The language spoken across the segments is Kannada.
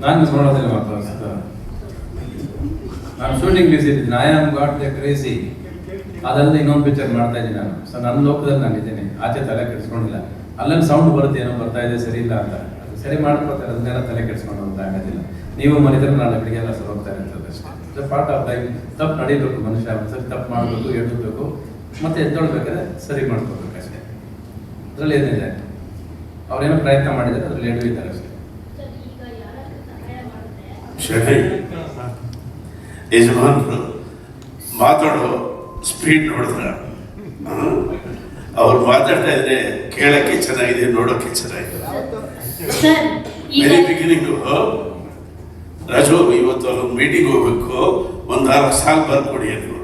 ನಾನು ನೋಡೋದಿಲ್ಲ ಮಾತ್ರ ನಾನು ಶೂಟಿಂಗ್ ಬಿಸಿ ಇದ್ದೀನಿ. I am got the crazy. ಅದಲ್ಲದೆ ಇನ್ನೊಂದು ಪಿಕ್ಚರ್ ಮಾಡ್ತಾ ಇದ್ದೀನಿ ನಾನು. ಸೊ ನನ್ನ ಲೋಕದಲ್ಲಿ ನಾನು ಇದ್ದೀನಿ, ಆಚೆ ತಲೆ ಕೆಡಿಸ್ಕೊಂಡಿಲ್ಲ. ಅಲ್ಲಲ್ಲಿ ಸೌಂಡ್ ಬರುತ್ತೆ, ಏನೋ ಬರ್ತಾ ಇದೆ ಸರಿ ಇಲ್ಲ ಅಂತ, ಅದು ಸರಿ ಮಾಡ್ಕೊತಾರೆ, ಅದನ್ನೆಲ್ಲ ತಲೆ ಕೆಡಿಸ್ಕೊಂಡು ಅಂತ ಆಗೋದಿಲ್ಲ. ನೀವು ಮನೆದ್ರೆ ನಾಳೆ ಬೆಳಿಗ್ಗೆಲ್ಲ ಸರ್ ಹೋಗ್ತಾ ಇರ್ತದೆ ಅಷ್ಟೇ. Part of life. ತಪ್ಪು ನಡೀಬೇಕು, ಮನುಷ್ಯ ಒಂದ್ಸರಿ ತಪ್ಪು ಮಾಡಬೇಕು, ಎಡಬೇಕು, ಮತ್ತೆ ಎದ್ದೊಳ್ಬೇಕಾದ್ರೆ ಸರಿ ಮಾಡ್ಕೋಬೇಕು ಅಷ್ಟೇ. ಅದರಲ್ಲಿ ಏನಿದೆ, ಅವ್ರೇನೋ ಪ್ರಯತ್ನ ಮಾಡಿದರೆ ಅದ್ರಲ್ಲಿ ಎಡವಿದ್ದಾರೆ ಅಷ್ಟೇ. ಯಜಮಾನರು ಮಾತಾಡೋ ಸ್ಪೀಡ್ ನೋಡಿದ್ರ, ಅವ್ರು ಮಾತಾಡ್ತಾ ಇದ್ರೆ ಕೇಳಕ್ಕೆ ಚೆನ್ನಾಗಿದೆ, ನೋಡೋಕೆ ಚೆನ್ನಾಗಿದೆ. ವೆರಿ ಬಿಗಿನಿಂಗು ರಾಜು, ಇವತ್ತು ಅಲ್ಲೊಂದು ಮೀಟಿಂಗ್ ಹೋಗ್ಬೇಕು, ಒಂದು 4 ಸಾಲು ಬರ್ಕೊಡಿ ಅಂದರು.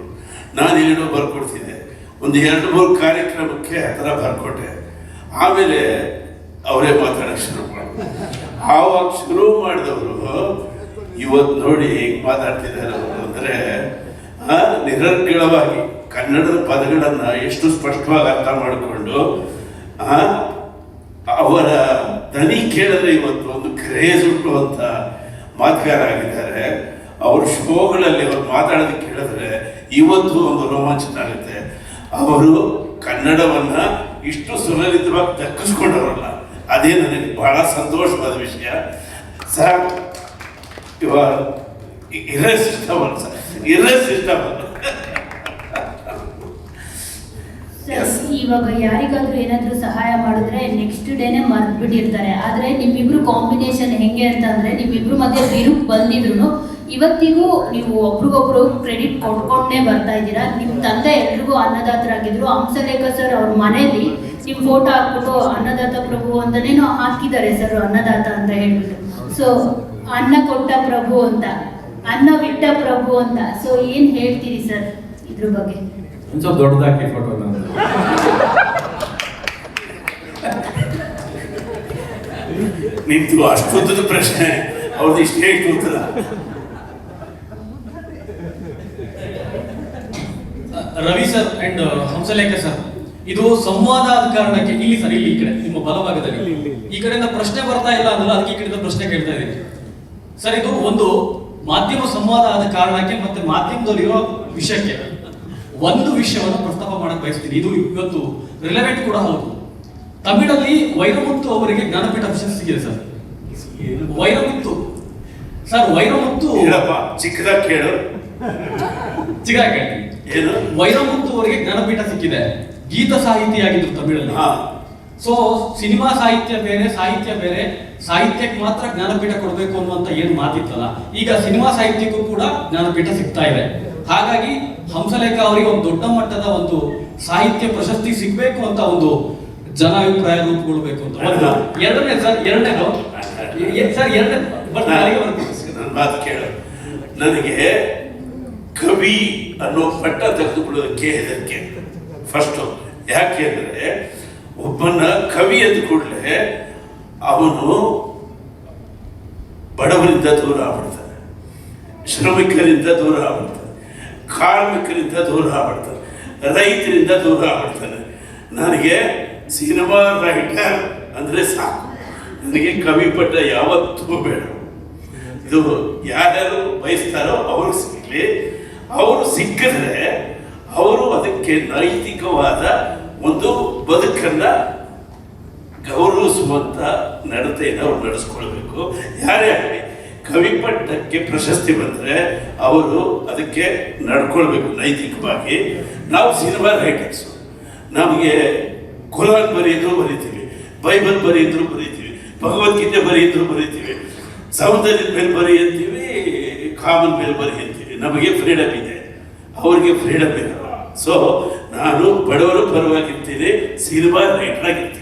ನಾನು ಏನೇನೋ ಬರ್ಕೊಡ್ತಿದ್ದೆ, ಒಂದು 2-3 ಕಾರ್ಯಕ್ರಮಕ್ಕೆ ಆ ಥರ ಬರ್ಕೊಟ್ಟೆ. ಆಮೇಲೆ ಅವರೇ ಮಾತಾಡೋಕ್ಕೆ ಶುರು ಮಾಡಿದ್ರು. ಆವಾಗ ಶುರು ಮಾಡಿದವರು ಇವತ್ತು ನೋಡಿ ಹೇಗೆ ಮಾತಾಡ್ತಿದ್ದಾರೆ ಅವರು ಅಂದರೆ, ನಿರರ್ಗಳವಾಗಿ ಕನ್ನಡದ ಪದಗಳನ್ನು ಎಷ್ಟು ಸ್ಪಷ್ಟವಾಗಿ ಅರ್ಥ ಮಾಡಿಕೊಂಡು ಅವರ ದನಿ ಕೇಳಿದ್ರೆ ಇವತ್ತು ಒಂದು ಕ್ರೇಜ್ ಹುಟ್ಟುವಂಥ ಮಾತುಗಾರ ಆಗಿದ್ದಾರೆ. ಅವ್ರ ಶೋಗಳಲ್ಲಿ ಅವ್ರು ಮಾತಾಡೋದಕ್ಕೆ ಕೇಳಿದ್ರೆ ಇವತ್ತು ಒಂದು ರೋಮಾಂಚನ ಆಗುತ್ತೆ. ಅವರು ಕನ್ನಡವನ್ನ ಇಷ್ಟು ಸುಲಲಿತವಾಗಿ ದಕ್ಕಿಸ್ಕೊಂಡವರಲ್ಲ, ಅದೇ ನನಗೆ ಬಹಳ ಸಂತೋಷವಾದ ವಿಷಯ. ಸರ್, ಇವಾಗ ಇರ್ರೆಸಿಸ್ಟಬಲ್ ಸರ್, ಇರ್ರೆಸಿಸ್ಟಬಲ್. ಇವಾಗ ಯಾರಿಗಾದ್ರೂ ಏನಾದ್ರೂ ಸಹಾಯ ಮಾಡಿದ್ರೆ ನೆಕ್ಸ್ಟ್ ಡೇನೆ ಮರ್ತ್ಬಿಟ್ಟಿರ್ತಾರೆ. ಆದ್ರೆ ನಿಮ್ಮಿಬ್ರು ಕಾಂಬಿನೇಷನ್ ಹೆಂಗೆ ಅಂತಂದ್ರೆ, ನಿಮ್ಮಿಬ್ರು ಮಧ್ಯೆ ಬಿರುಕು ಬಂದಿದ್ರು ಇವತ್ತಿಗೂ ನೀವು ಒಬ್ರಿಗೊಬ್ರು ಕ್ರೆಡಿಟ್ ಕೊಟ್ಕೊಂಡೇ ಬರ್ತಾ ಇದ್ದೀರಾ. ನಿಮ್ಮ ತಂದೆ ಎಲ್ರಿಗೂ ಅನ್ನದಾತರಾಗಿದ್ರು. ಹಂಸಲೇಖ ಸರ್ ಅವ್ರ ಮನೇಲಿ ನಿಮ್ಮ ಫೋಟೋ ಹಾಕ್ಬಿಟ್ಟು ಅನ್ನದಾತ ಪ್ರಭು ಅಂತಾನೇನೋ ಹಾಕಿದ್ದಾರೆ ಸರ್, ಅನ್ನದಾತ ಅಂತ ಹೇಳ್ಬಿಟ್ಟು. ಸೊ ಅನ್ನ ಕೊಟ್ಟ ಪ್ರಭು ಅಂತ, ಅನ್ನ ಬಿಟ್ಟ ಪ್ರಭು ಅಂತ. ಸೊ ಏನ್ ಹೇಳ್ತೀರಿ ಸರ್ ಇದ್ರ ಬಗ್ಗೆ? ಸ್ವಲ್ಪ ದೊಡ್ಡದಾಕಿ ಫೋಟೋ ನಿಂತು ಅಷ್ಟೊಂದು ಪ್ರಶ್ನೆ ಅವ್ರದ್ದು ಇಷ್ಟೇ ಕೂತಲ್ಲ. Ravi sir and Hamsalekha sir, ಇದು ಸಂವಾದ ಆದ ಕಾರಣಕ್ಕೆ ಇಲ್ಲಿ ಸರ್, ಇಲ್ಲಿ ಈ ಕಡೆ ನಿಮ್ಮ ಬಲಭಾಗದಲ್ಲಿ ಈ ಕಡೆಯಿಂದ ಪ್ರಶ್ನೆ ಬರ್ತಾ ಇಲ್ಲ ಅಂದ್ರೆ ಅದಕ್ಕೆ ಈ ಕಡೆಯಿಂದ ಪ್ರಶ್ನೆ ಕೇಳ್ತಾ ಇದ್ದೀನಿ ಸರ್. ಇದು ಒಂದು ಮಾಧ್ಯಮ ಸಂವಾದ ಆದ ಕಾರಣಕ್ಕೆ ಮತ್ತೆ ಮಾಧ್ಯಮದಲ್ಲಿರೋ ವಿಷಯಕ್ಕೆ ಒಂದು ವಿಷಯವನ್ನು ಪ್ರಸ್ತಾಪ ಮಾಡಕ್ ಬಯಸ್ತೀನಿ. ಇದು ಇವತ್ತು ರಿಲೆವೆಂಟ್ ಕೂಡ ಹೌದು. ತಮಿಳಲ್ಲಿ ವೈರಮುತ್ತು ಅವರಿಗೆ ಜ್ಞಾನಪೀಠ ಪ್ರಶಸ್ತಿ ಸಿಗಿದೆ ಸರ್. ವೈರಮುತ್ತು ಸರ್, ವೈರಮುತ್ತು ಚಿಕ್ಕದಾಗಿ ಕೇಳು, ಚಿಕ್ಕದಾಗಿ ಏನು, ವೈರಮುತ್ತು ಅವರಿಗೆ ಜ್ಞಾನಪೀಠ ಸಿಕ್ಕಿದೆ. ಗೀತ ಸಾಹಿತಿಯಾಗಿದ್ರು ತಮಿಳಲ್ಲಿ. ಸೊ ಸಿನಿಮಾ ಸಾಹಿತ್ಯ ಬೇರೆ, ಸಾಹಿತ್ಯ ಬೇರೆ. ಸಾಹಿತ್ಯಕ್ಕೆ ಮಾತ್ರ ಜ್ಞಾನಪೀಠ ಕೊಡಬೇಕು ಅನ್ನುವಂತ ಏನು ಮಾತಿತ್ತಲ್ಲ, ಈಗ ಸಿನಿಮಾ ಸಾಹಿತ್ಯಕ್ಕೂ ಕೂಡ ಜ್ಞಾನಪೀಠ ಸಿಗ್ತಾ ಇದೆ. ಹಾಗಾಗಿ ಹಂಸಲೇಖ ಅವರಿಗೆ ಒಂದು ದೊಡ್ಡ ಮಟ್ಟದ ಒಂದು ಸಾಹಿತ್ಯ ಪ್ರಶಸ್ತಿ ಸಿಗ್ಬೇಕು ಅಂತ ಒಂದು ಜನಾಭಿಪ್ರಾಯ ರೂಪುಗೊಳ್ಬೇಕು ಅಂತ ಒಂದು. ಎರಡನೇದು ಸರ್, ಎರಡನೇದು ನನ್ನ ಮಾತು ಕೇಳು. ನನಗೆ ಕವಿ ಅನ್ನೋ ಪಟ್ಟ ತೆಗೆದುಕೊಳ್ಳೋದಕ್ಕೆ ಹೆದರಿಕೆ ಫಸ್ಟು. ಯಾಕೆ ಅಂದರೆ, ಒಬ್ಬನ ಕವಿ ಅಂದ ಕೂಡಲೇ ಅವನು ಬಡವರಿಂದ ದೂರ ಆಗ್ಬಿಡ್ತಾನೆ, ಶ್ರಮಿಕರಿಂದ ದೂರ ಆಗ್ಬಿಡ್ತಾನೆ, ಕಾರ್ಮಿಕರಿಂದ ದೂರ ಆಗ್ಬಿಡ್ತಾನೆ, ರೈತರಿಂದ ದೂರ ಆಗ್ಬಿಡ್ತಾನೆ. ನನಗೆ ಸಿನಿಮಾ ರೈಟರ್ ಅಂದರೆ ಸಾಕು, ನನಗೆ ಕವಿ ಪಟ್ಟ ಯಾವತ್ತೂ ಬೇಡ. ಇದು ಯಾರ್ಯಾರು ಬಯಸ್ತಾರೋ ಅವ್ರಿಗೆ ಸಿಗಲಿ. ಅವರು ಸಿಕ್ಕಿದ್ರೆ ಅವರು ಅದಕ್ಕೆ ನೈತಿಕವಾದ ಒಂದು ಬದುಕನ್ನ ಗೌರವಿಸುವಂತ ನಡತೆಯನ್ನು ಅವ್ರು ನಡೆಸ್ಕೊಳ್ಬೇಕು. ಯಾರೇ ಆಗಲಿ ಕವಿ ಪಟ್ಟಕ್ಕೆ ಪ್ರಶಸ್ತಿ ಬಂದರೆ ಅವರು ಅದಕ್ಕೆ ನಡ್ಕೊಳ್ಬೇಕು ನೈತಿಕವಾಗಿ. ನಾವು ಸಿನಿಮಾ ರೈಟರ್ಸು, ನಮಗೆ ಕುರಾನ್ ಬರೆಯಿದ್ರು ಬರೀತೀವಿ, ಬೈಬಲ್ ಬರೆಯಿದ್ರು ಬರೀತೀವಿ, ಭಗವದ್ಗೀತೆ ಬರೆಯಿದ್ರು ಬರೀತೀವಿ, ಸೌಂದರ್ಯದ ಮೇಲೆ ಬರೀ ಅಂತೀವಿ, ಕಾಮನ್ ಮೇಲೆ ಬರೀ ಅಂತೀವಿ. ನಮಗೆ ಫ್ರೀಡಮ್ ಇದೆ, ಅವ್ರಿಗೆ ಫ್ರೀಡಮ್ ಇರಲ್ಲ. ಸೊ ನಾನು ಬಡವರ ಪರವಾಗಿರ್ತೀನಿ, ಸಿನಿಮಾ ರೈಟರ್ ಆಗಿರ್ತೀನಿ.